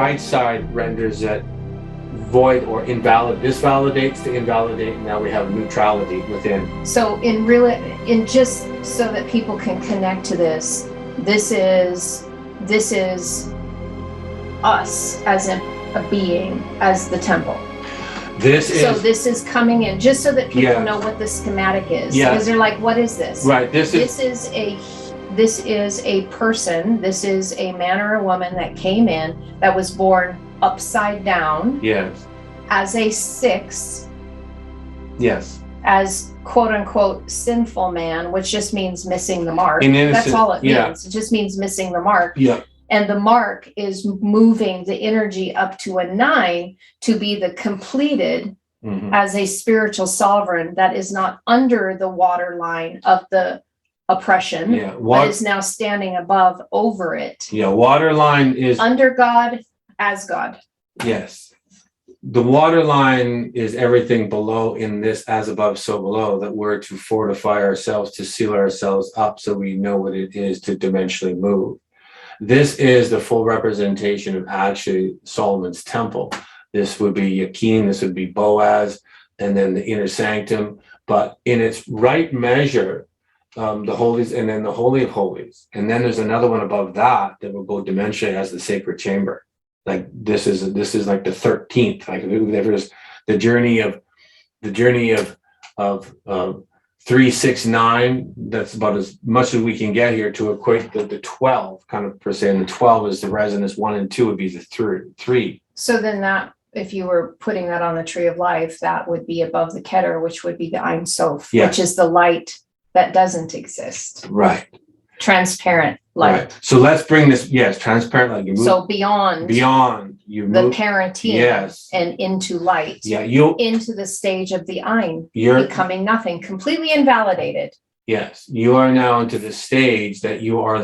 right side renders it void or disvalidates to invalidate, and now we have neutrality within. So just so that people can connect to this is us as a being, as the temple. This is coming in, just so that people know what the schematic is. Because they're like, what is this? Right. This is a person, this is a man or a woman that came in, that was born upside down. Yes. As a 6. Yes. As quote unquote sinful man, which just means missing the mark. That's all it means. It just means missing the mark. Yeah. And the mark is moving the energy up to a 9 to be the completed as a spiritual sovereign that is not under the waterline of the oppression, but is now standing above, over it. Yeah, waterline is under God, as God. Yes. The waterline is everything below in this as above, so below, that we're to fortify ourselves, to seal ourselves up so we know what it is to dimensionally move. This is the full representation of actually Solomon's temple. This would be Yakin, this would be Boaz, and then the inner sanctum. But in its right measure, the holies, and then the Holy of Holies. And then there's another one above that will go dimensionally as the sacred chamber. Like this is like the 13th. Like if there's the journey of 369, that's about as much as we can get here to equate the 12 kind of per se. And the 12 is the resonance, 1 and 2 would be the 3. So then that, if you were putting that on the tree of life, that would be above the Keter, which would be the Ein Sof, which is the light that doesn't exist. Right. Transparent light. Right. So let's bring this, transparent light. You move, so beyond you the move, parenting and into light. Yeah, into the stage of the Ein, you're becoming nothing, completely invalidated. Yes, you are now into the stage that you are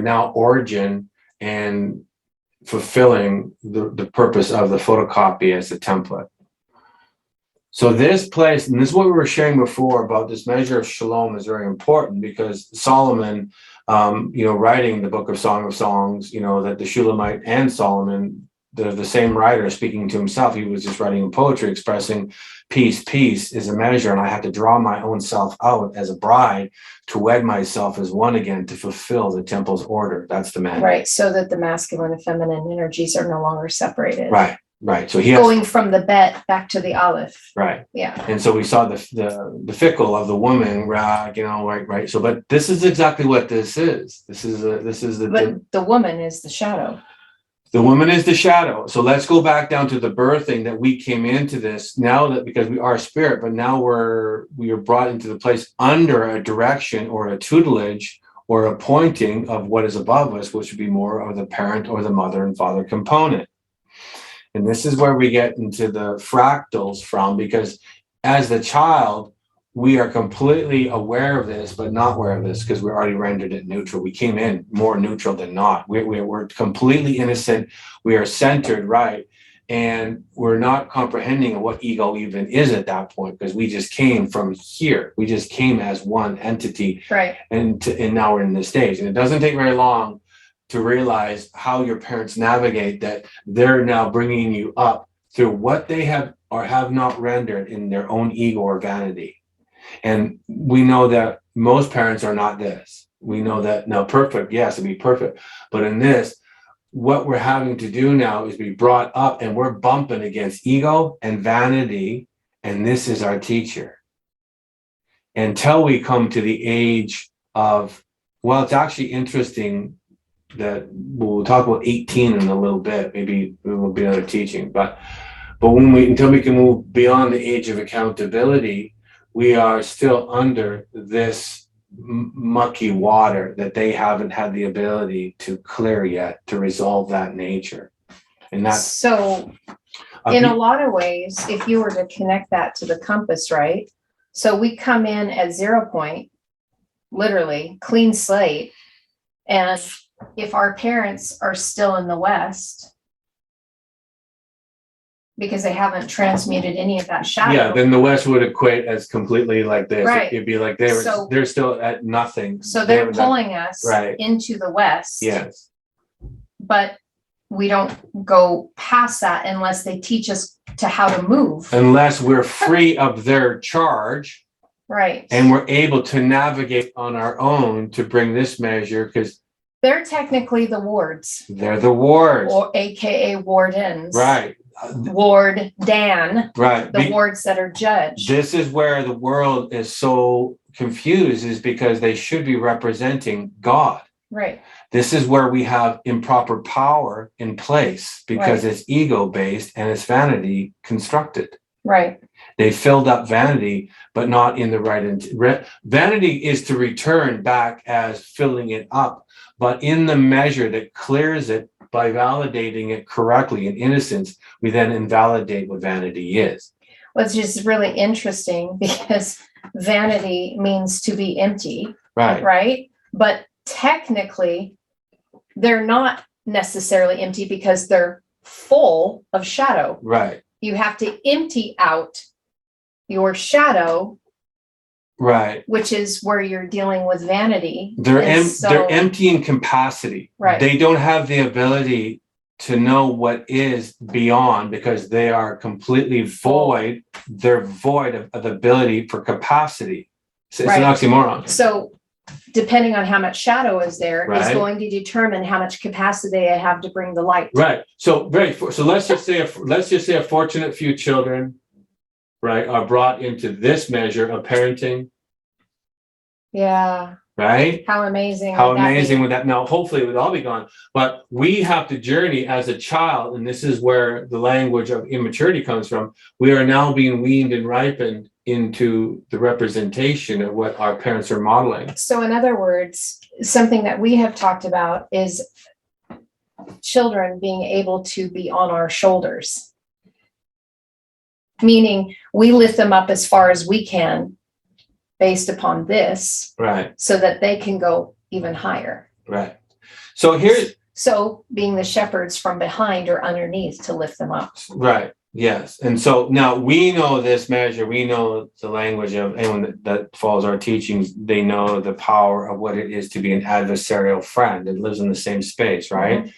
now origin and fulfilling the purpose of the photocopy as a template. So this place, and this is what we were sharing before about this measure of shalom, is very important because Solomon, writing the book of Song of Songs, that the Shulamite and Solomon, they're the same writer speaking to himself. He was just writing in poetry, expressing peace is a measure, and I have to draw my own self out as a bride to wed myself as one again to fulfill the temple's order. That's the man. Right, so that the masculine and feminine energies are no longer separated. Right. So he going from the bet back to the aleph. Right. Yeah. And so we saw the fickle of the woman, right. So, but this is exactly what this is. But the woman is the shadow. The woman is the shadow. So let's go back down to the birthing that we came into this now, that because we are spirit, but now we are brought into the place under a direction or a tutelage or a pointing of what is above us, which would be more of the parent or the mother and father component. And this is where we get into the fractals from, because as the child, we are completely aware of this, but not aware of this because we already rendered it neutral. We came in more neutral than not. We're completely innocent. We are centered, right? And we're not comprehending what ego even is at that point because we just came from here. We just came as one entity. Right. And now we're in this stage. And it doesn't take very long to realize how your parents navigate that. They're now bringing you up through what they have or have not rendered in their own ego or vanity. And we know that most parents are not this. We know that now perfect, yes, to be perfect. But in this, what we're having to do now is be brought up and we're bumping against ego and vanity. And this is our teacher. Until we come to the age of, well, it's actually interesting that we'll talk about 18 in a little bit, maybe it will be another teaching, but until we can move beyond the age of accountability, we are still under this mucky water that they haven't had the ability to clear yet to resolve that nature. And that's so in a lot of ways, if you were to connect that to the compass, right? So we come in at 0 point, literally clean slate, and if our parents are still in the West because they haven't transmuted any of that shadow, then the West would equate as completely like this. Right. It'd be like they're still at nothing. So they're pulling us into the West. Yes. But we don't go past that unless they teach us to how to move. Unless we're free of their charge. Right. And we're able to navigate on our own to bring this measure, because they're technically the wards. They're the wards. Or AKA wardens. Right. Ward Dan. Right. The wards that are judged. This is where the world is so confused, is because they should be representing God. Right. This is where we have improper power in place, because it's ego-based and it's vanity constructed. Right. They filled up vanity, but not in the right. Vanity is to return back as filling it up, but in the measure that clears it by validating it correctly in innocence, we then invalidate what vanity is. Well, it's just really interesting because vanity means to be empty. Right. Right. But technically, they're not necessarily empty because they're full of shadow. Right. You have to empty out your shadow, right? Which is where you're dealing with vanity. They're empty in capacity. Right. They don't have the ability to know what is beyond, because they are completely void. They're void of the ability for capacity. It's an oxymoron. So depending on how much shadow is there, is going to determine how much capacity I have to bring the light. Right. So so let's just say a fortunate few children, right, are brought into this measure of parenting. Yeah. Right. How amazing. How amazing would that? Now, hopefully, it would all be gone. But we have to journey as a child, and this is where the language of immaturity comes from. We are now being weaned and ripened into the representation of what our parents are modeling. So in other words, something that we have talked about is children being able to be on our shoulders, meaning we lift them up as far as we can based upon this, right, so that they can go even higher. Right. So being the shepherds from behind or underneath to lift them up. Right. Yes. And so now we know this measure, we know the language of anyone that follows our teachings. They know the power of what it is to be an adversarial friend. It lives in the same space, right? Mm-hmm.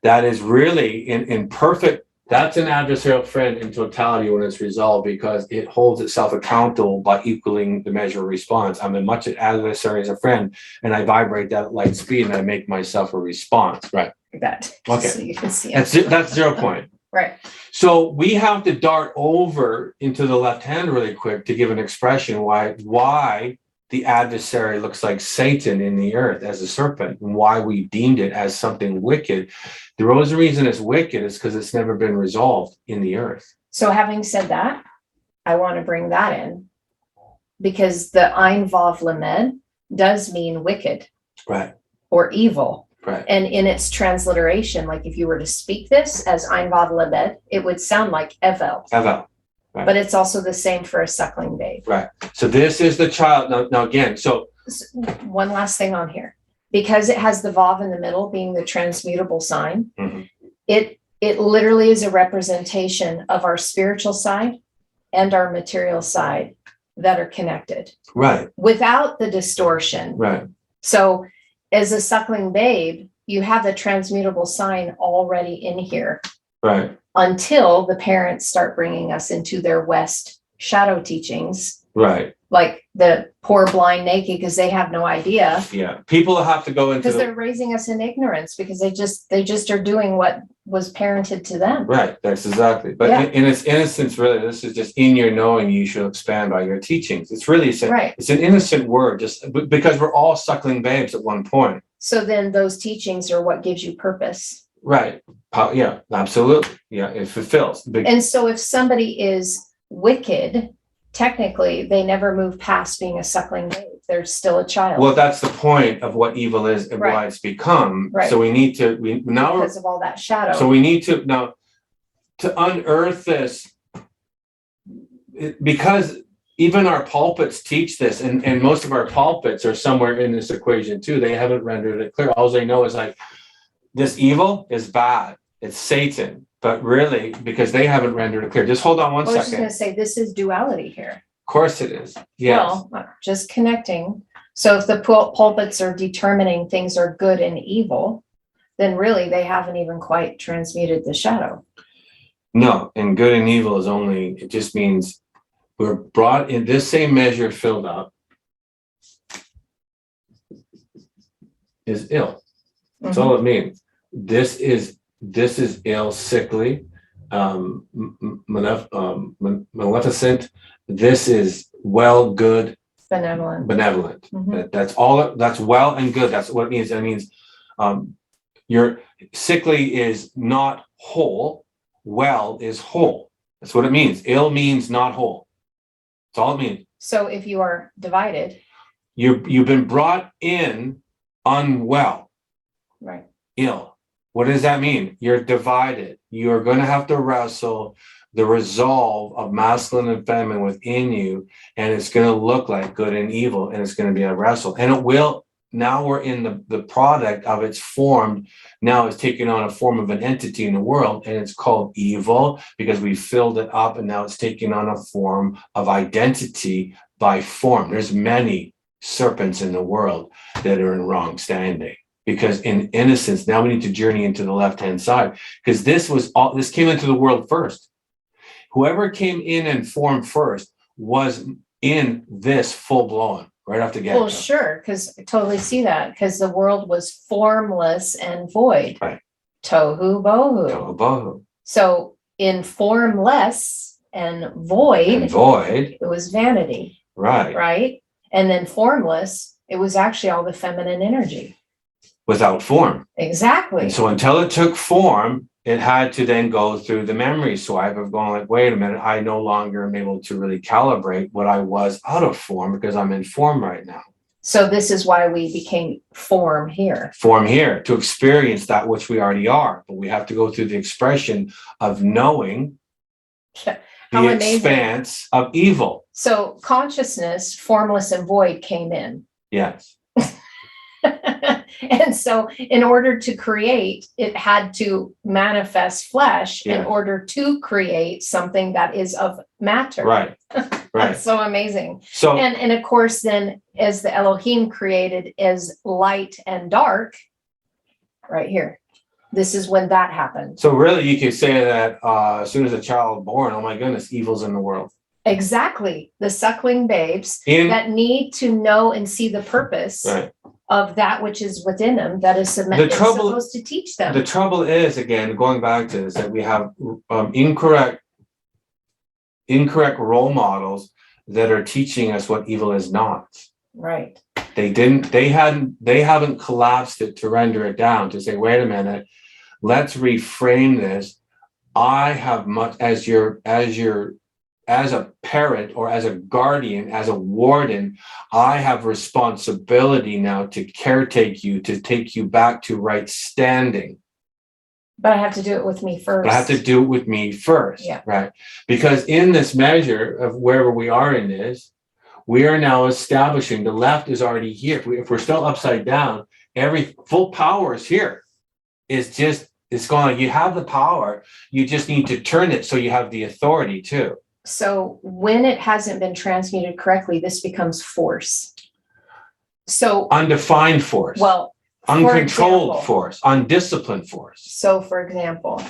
That is really in perfect. That's an adversarial friend in totality when it's resolved, because it holds itself accountable by equaling the measure of response. I'm as much an adversary as a friend, and I vibrate that at light speed, and I make myself a response. Right. That. Okay. So you can see that's 0 point. Right. So we have to dart over into the left hand really quick to give an expression why the adversary looks like Satan in the earth as a serpent, and why we deemed it as something wicked. The reason it's wicked is because it's never been resolved in the earth. So having said that, I want to bring that in, because the Ein Vav Lamed does mean wicked. Right. Or evil. Right. And in its transliteration, like if you were to speak this as Ein Vav Lamed, it would sound like Evel. Evel. Right. But it's also the same for a suckling babe. Right. So this is the child. Now again, so one last thing on here, because it has the Vav in the middle being the transmutable sign, mm-hmm. it literally is a representation of our spiritual side and our material side that are connected. Right. Without the distortion. Right. So as a suckling babe, you have the transmutable sign already in here. Right. Until the parents start bringing us into their West shadow teachings. Right. Like the poor blind naked, because they have no idea. Yeah. People have to go into because they're raising us in ignorance, because they just are doing what was parented to them. Right. That's exactly. But in its innocence, really, this is just in your knowing you should expand by your teachings. It's really it's an innocent word, just because we're all suckling babes at one point. So then those teachings are what gives you purpose. Right. Yeah, absolutely. Yeah, it fulfills. And so if somebody is wicked, technically they never move past being a suckling babe. They're still a child. Well, that's the point of what evil is and why it's become. Right. So we need to because of all that shadow. So we need to now to unearth this, because even our pulpits teach this, and most of our pulpits are somewhere in this equation too. They haven't rendered it clear. All they know is like, this evil is bad. It's Satan. But really, because they haven't rendered it clear. Just hold on one second. I was just going to say, this is duality here. Of course it is. Yes. Well, just connecting. So if the pulpits are determining things are good and evil, then really they haven't even quite transmuted the shadow. No, and good and evil is only, it just means we're brought in this same measure filled up is ill. That's all it means. This is ill, sickly, maleficent. This is well, good, benevolent. That's all. That's well and good. That's what it means. That means your sickly is not whole. Well is whole. That's what it means. Ill means not whole. That's all it means. So if you are divided, you've been brought in unwell, right? Ill. What does that mean? You're divided. You're going to have to wrestle the resolve of masculine and feminine within you, and it's going to look like good and evil, and it's going to be a wrestle. And it will. Now we're in the product of its formed. Now it's taking on a form of an entity in the world, and it's called evil because we filled it up, and now it's taking on a form of identity by form. There's many serpents in the world that are in wrong standing. Because in innocence, now we need to journey into the left-hand side, because this came into the world first. Whoever came in and formed first was in this full-blown right off the get-go. Well, sure, because I totally see that, because the world was formless and void. Right. Tohu bohu. Tohu bohu. So in formless and void, it was vanity. Right. Right. And then formless, it was actually all the feminine energy. Without form. Exactly. And so until it took form, it had to then go through the memory swipe of going like, wait a minute, I no longer am able to really calibrate what I was out of form because I'm in form right now. So this is why we became form here. Form here to experience that which we already are. But we have to go through the expression of knowing the expanse of evil. So consciousness, formless and void, came in. Yes. And so in order to create, it had to manifest flesh in order to create something that is of matter. Right. Right. That's so amazing. So and of course, then as the Elohim created as light and dark, right here. This is when that happened. So really you could say that as soon as a child is born, oh my goodness, evil's in the world. Exactly. The suckling babes that need to know and see the purpose of that which is within them, that is supposed to teach them. The trouble is, again, going back to this, that we have incorrect role models that are teaching us what evil is not. Right. They haven't collapsed it to render it down, to say, wait a minute, let's reframe this. I have much as a parent or as a guardian, as a warden, I have responsibility now to caretake you, to take you back to right standing. But I have to do it with me first. I have to do it with me first, right? Because in this measure of wherever we are in this, we are now establishing the left is already here. If we're still upside down, every full power is here. It's gone. You have the power. You just need to turn it so you have the authority too. So when it hasn't been transmuted correctly, this becomes force. So undefined force. Well, uncontrolled force, undisciplined force. So for example,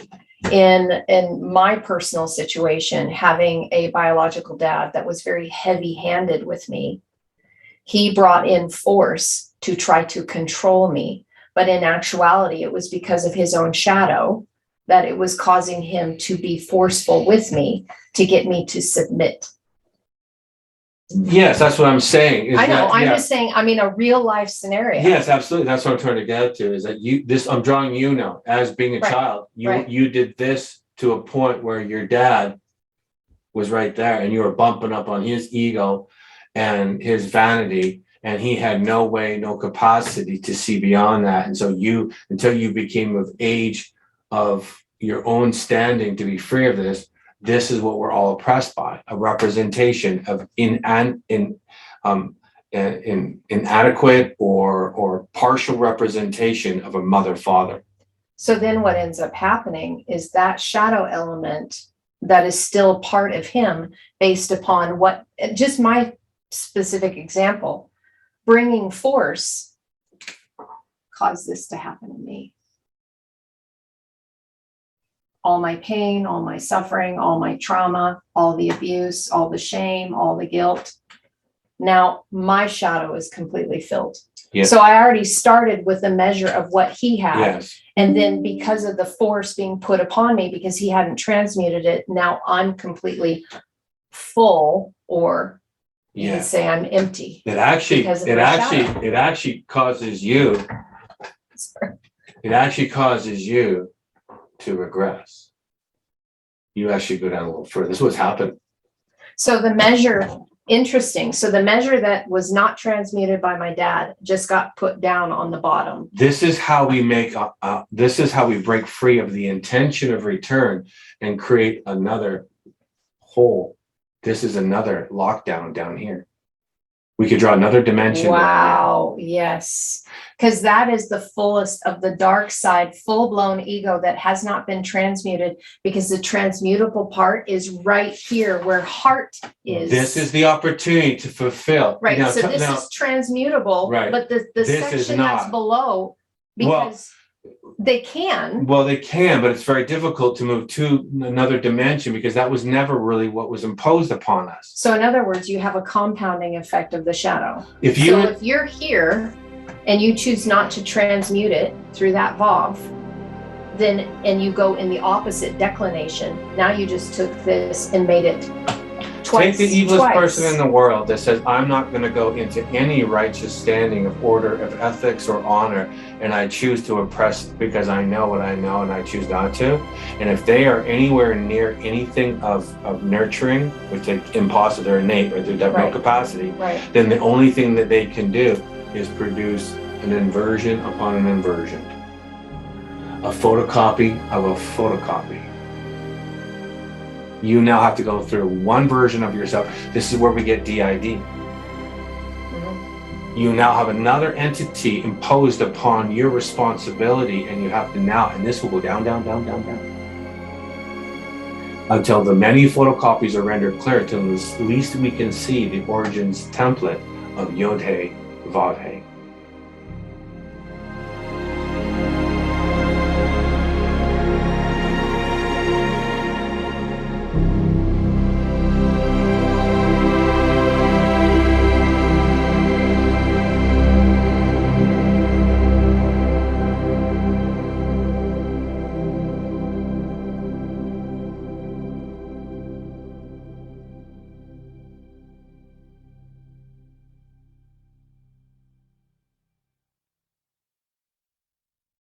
in my personal situation, having a biological dad that was very heavy-handed with me, he brought in force to try to control me. But in actuality, it was because of his own shadow that it was causing him to be forceful with me to get me to submit. Yes, that's what I'm saying. I know. I'm just saying, I mean, a real life scenario. Yes, absolutely. That's what I'm trying to get to, is that I'm drawing you now as being a child. You did this to a point where your dad was right there and you were bumping up on his ego and his vanity, and he had no way, no capacity to see beyond that. And so until you became of age of your own standing to be free of this is what we're all oppressed by, a representation of inadequate or partial representation of a mother, father. So then what ends up happening is that shadow element that is still part of him based upon what, just my specific example, bringing force caused this to happen to me. all my pain, all my suffering, all my trauma, all the abuse, all the shame, all the guilt. Now my shadow is completely filled. Yes. So I already started with a measure of what he had. Yes. And then because of the force being put upon me, because he hadn't transmuted it, now I'm completely full, or you can say I'm empty. It actually causes you, it actually causes you to regress. You actually go down a little further. This is what's happened. So the measure, interesting. So the measure that was not transmuted by my dad just got put down on the bottom. This is how we make, this is how we break free of the intention of return and create another hole. This is another lockdown down here. We could draw another dimension. Wow. Yes. Because that is the fullest of the dark side, full-blown ego that has not been transmuted, because the transmutable part is right here where heart is. This is the opportunity to fulfill. Right. Now, so this is transmutable, right. But the section that's below, because they can. Well, they can, but it's very difficult to move to another dimension, because that was never really what was imposed upon us. So in other words, you have a compounding effect of the shadow. If you're here and you choose not to transmute it through that VOV, then, and you go in the opposite declination, now you just took this and made it twice. Take the evilest person in the world that says, I'm not going to go into any righteous standing of order, of ethics or honor, and I choose to oppress because I know what I know and I choose not to. And if they are anywhere near anything of nurturing, which is impossible, they're innate, or they have no capacity, then the only thing that they can do is produce an inversion upon an inversion. A photocopy of a photocopy. You now have to go through one version of yourself. This is where we get D.I.D. You now have another entity imposed upon your responsibility, and you have to now, and this will go down, down, down, down, down, until the many photocopies are rendered clear, till at least we can see the origins template of Yod-He, Vav-He.